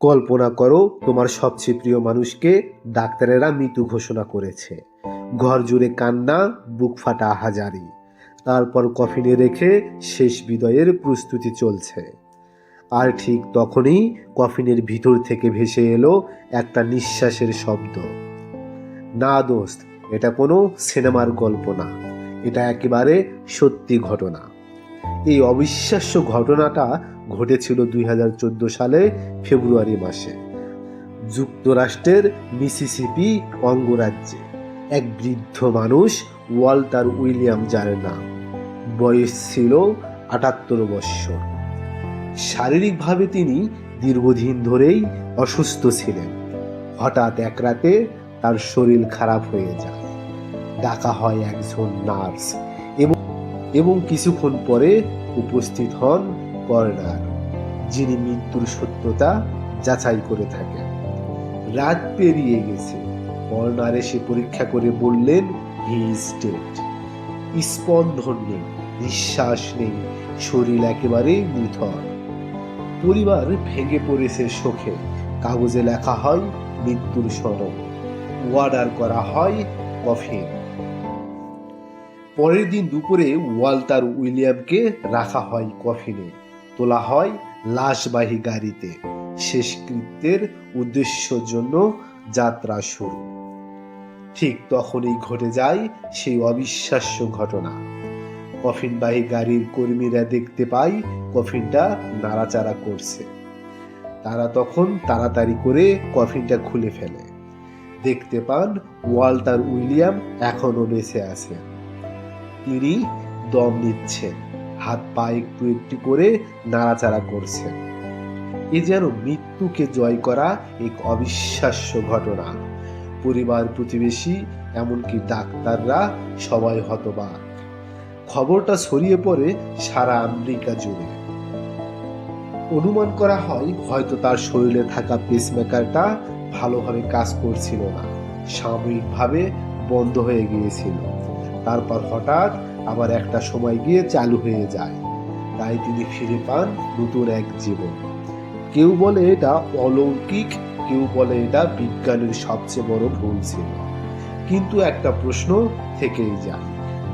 কল্পনা করো, তোমার সবচেয়ে প্রিয় মানুষকে ডাক্তারেরা মৃত ঘোষণা করেছে। ঘর জুড়ে কান্না, বুক ফাটা আহাজারি। তারপর কফিনে রেখে শেষ বিদায়ের প্রস্তুতি চলছে। আর ঠিক তখনই কফিনের ভিতর থেকে ভেসে এলো একটা নিঃশ্বাসের শব্দ। না দোস্ত, এটা কোনো সিনেমার গল্প না, এটা একেবারে সত্যি ঘটনা। এই অবিশ্বাস্য ঘটনাটা ঘটেছিল 2014 সালে ফেব্রুয়ারি মাসে যুক্তরাষ্ট্রের মিসিসিপি অঙ্গরাজ্যে। এক বৃদ্ধ মানুষ, ওয়াল্টার উইলিয়াম, যার নাম, বয়স ছিল 78 বৎসর। শারীরিকভাবে তিনি দীর্ঘদিন ধরেই অসুস্থ ছিলেন। হঠাৎ এক রাতে তার শরীর খারাপ হয়ে যায়। ডাকা হয় একজন নার্স এবং কিছুক্ষণ পরে উপস্থিত হন করোনার, যিনি মৃত্যুর সত্যতা যাচাই করে থাকেন। রাত পেরিয়ে গেছে। করোনার এসে পরীক্ষা করে বললেন, হি ইজ ডেড। স্পন্দন নেই, নিঃশ্বাস নেই, শরীর একেবারে নিথর। পরিবার ভেঙে পড়েছে শোকে। কাগজে লেখা হয় মৃত্যুর সনদ, অর্ডার করা হয় কফিন। পরের দিন দুপুরে ওয়াল্টার উইলিয়ামকে রাখা হয় কফিনে, তোলা হয় লাশবাহী গাড়িতে। শেষকৃত্যের উদ্দেশ্যের জন্য যাত্রা শুরু। ঠিক তখনই ঘটে যায় সেই অবিশ্বাস্য ঘটনা। কফিনবাহী গাড়ির কর্মীরা দেখতে পায় কফিনটা নাড়াচাড়া করছে। তারা তখন তাড়াতাড়ি করে কফিনটা খুলে ফেলে। দেখতে পান ওয়াল্টার উইলিয়াম এখনো বেঁচে আছেন। তিনি দম নিচ্ছেন, হাত পা একটু একটু করে নাড়াচাড়া করছেন। এ যেন মৃত্যুকে জয় করা এক অবিশ্বাস্য ঘটনা। পরিবার, প্রতিবেশী, এমনকি ডাক্তাররা সবাই হতবাক। খবরটা ছড়িয়ে পড়ে সারা আমেরিকা জুড়ে। অনুমান করা হয় হয়তো তার শরীরে থাকা পেসমেকারটা ভালোভাবে কাজ করছিল না, সাময়িকভাবে বন্ধ হয়ে গিয়েছিল। তারপর হঠাৎ আবার একটা সময় গিয়ে চালু হয়ে যায়। তাই তিনি ফিরে পান নতুন এক জীবন। কেউ বলে এটা অলৌকিক, কেউ বলে এটা বিজ্ঞানের সবচেয়ে বড় ভুল ছিল। কিন্তু একটা প্রশ্ন থেকেই যায়,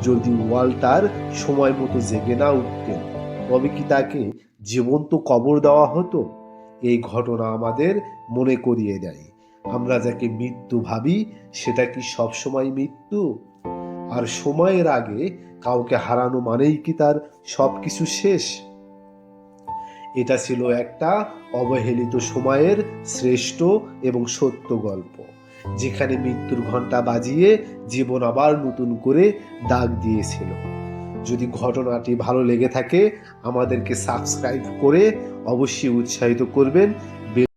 যদি ওয়াল্টার সময় মতো জেগে না উঠতেন, তবে কি তাকে জীবন্ত কবর দেওয়া হতো? এই ঘটনা আমাদের মনে করিয়ে দেয়, আমরা যাকে মৃত্যু ভাবি সেটা কি সবসময় মৃত্যু? আর সময়ের আগে কাউকে হারানো মানেই কি তার সবকিছু শেষ? এটা ছিল একটা অবহেলিত সময়ের শ্রেষ্ঠ এবং সত্য গল্প, যেখানে মৃত্যুর ঘণ্টা বাজিয়ে জীবন আবার নতুন করে ডাক দিয়েছিল। যদি ঘটনাটি ভালো লেগে থাকে, আমাদেরকে সাবস্ক্রাইব করে অবশ্যই উৎসাহিত করবেন